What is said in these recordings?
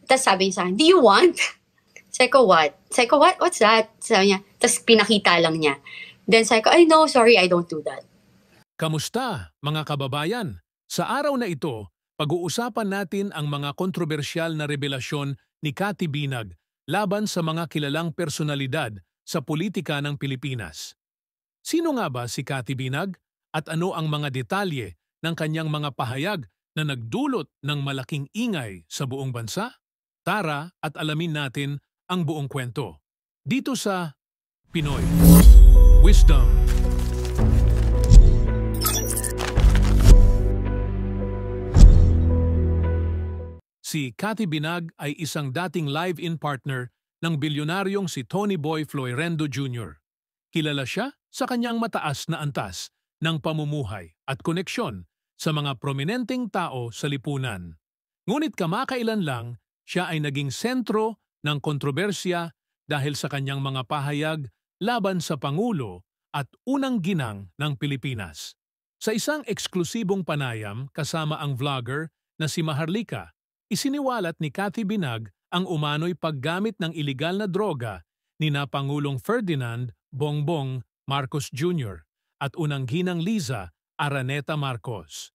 Tapos sabi niya sa akin, "Do you want?" Sabi ko, "What?" Sabi ko, "What's that?" Sabi niya, tapos pinakita lang niya. Then sabi ko, "Ay no, sorry, I don't do that." Kamusta, mga kababayan? Sa araw na ito, pag-uusapan natin ang mga kontrobersyal na revelasyon ni Cathy Binag laban sa mga kilalang personalidad sa politika ng Pilipinas. Sino nga ba si Cathy Binag at ano ang mga detalye ng kanyang mga pahayag na nagdulot ng malaking ingay sa buong bansa? Tara at alamin natin ang buong kwento. Dito sa Pinoy Wisdom. Si Cathy Binag ay isang dating live-in partner ng bilyonaryong si Tony Boy Floyrendo Jr. Kilala siya sa kanyang mataas na antas ng pamumuhay at koneksyon sa mga prominenteng tao sa lipunan. Ngunit kamakailan lang, siya ay naging sentro ng kontrobersya dahil sa kanyang mga pahayag laban sa Pangulo at unang ginang ng Pilipinas. Sa isang eksklusibong panayam kasama ang vlogger na si Maharlika, isiniwalat ni Cathy Binag ang umano'y paggamit ng iligal na droga ni na Pangulong Ferdinand Bongbong Marcos Jr. at unang ginang Liza Araneta Marcos.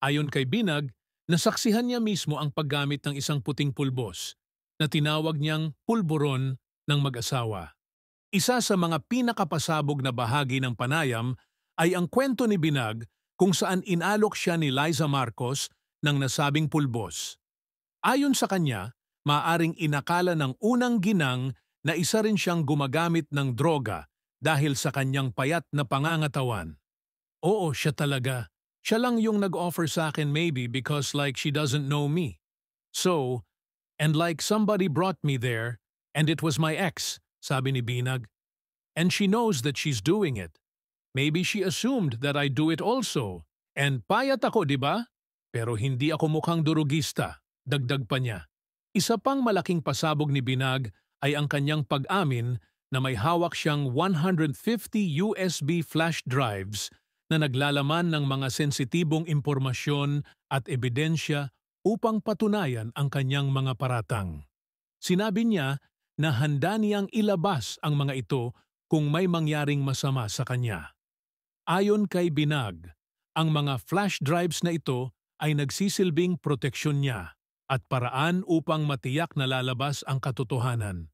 Ayon kay Binag, nasaksihan niya mismo ang paggamit ng isang puting pulbos na tinawag niyang pulburon ng mag-asawa. Isa sa mga pinakapasabog na bahagi ng panayam ay ang kwento ni Binag kung saan inalok siya ni Liza Marcos ng nasabing pulbos. Ayon sa kanya, maaring inakala ng unang ginang na isa rin siyang gumagamit ng droga dahil sa kanyang payat na pangangatawan. Oo, siya talaga. Siya lang yung nag-offer sa akin maybe because like she doesn't know me. So, and like somebody brought me there and it was my ex, sabi ni Binag. And she knows that she's doing it. Maybe she assumed that I do it also. And payat ako, di ba? Pero hindi ako mukhang durugista. Dagdag pa niya. Isa pang malaking pasabog ni Binag ay ang kanyang pag-amin na may hawak siyang 150 USB flash drives na naglalaman ng mga sensitibong impormasyon at ebidensya upang patunayan ang kanyang mga paratang. Sinabi niya na handa niyang ilabas ang mga ito kung may mangyaring masama sa kanya. Ayon kay Binag, ang mga flash drives na ito ay nagsisilbing proteksyon niya at paraan upang matiyak na lalabas ang katotohanan.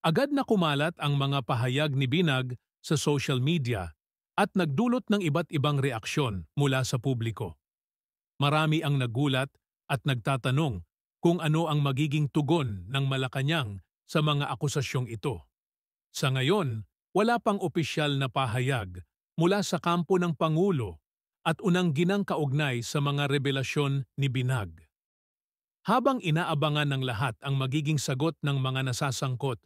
Agad na kumalat ang mga pahayag ni Binag sa social media at nagdulot ng iba't ibang reaksyon mula sa publiko. Marami ang nagulat at nagtatanong kung ano ang magiging tugon ng Malacanang sa mga akusasyong ito. Sa ngayon, wala pang opisyal na pahayag mula sa kampo ng Pangulo at unang ginang kaugnay sa mga revelasyon ni Binag. Habang inaabangan ng lahat ang magiging sagot ng mga nasasangkot,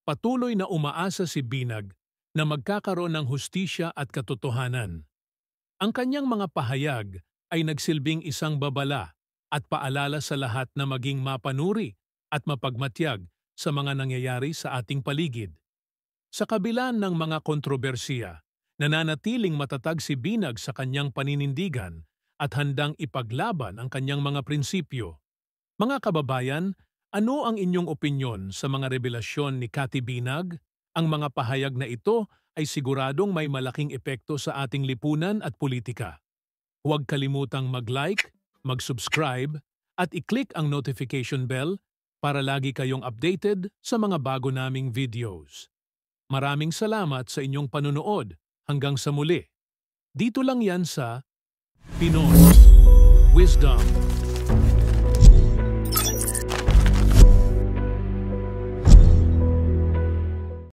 patuloy na umaasa si Binag na magkakaroon ng hustisya at katotohanan. Ang kanyang mga pahayag ay nagsilbing isang babala at paalala sa lahat na maging mapanuri at mapagmatyag sa mga nangyayari sa ating paligid. Sa kabila ng mga kontrobersiya, nananatiling matatag si Binag sa kanyang paninindigan at handang ipaglaban ang kanyang mga prinsipyo. Mga kababayan, ano ang inyong opinyon sa mga revelasyon ni Cathy Binag? Ang mga pahayag na ito ay siguradong may malaking epekto sa ating lipunan at politika. Huwag kalimutang mag-like, mag-subscribe, at i-click ang notification bell para lagi kayong updated sa mga bago naming videos. Maraming salamat sa inyong panunood. Hanggang sa muli. Dito lang yan sa Pinoy Wisdom.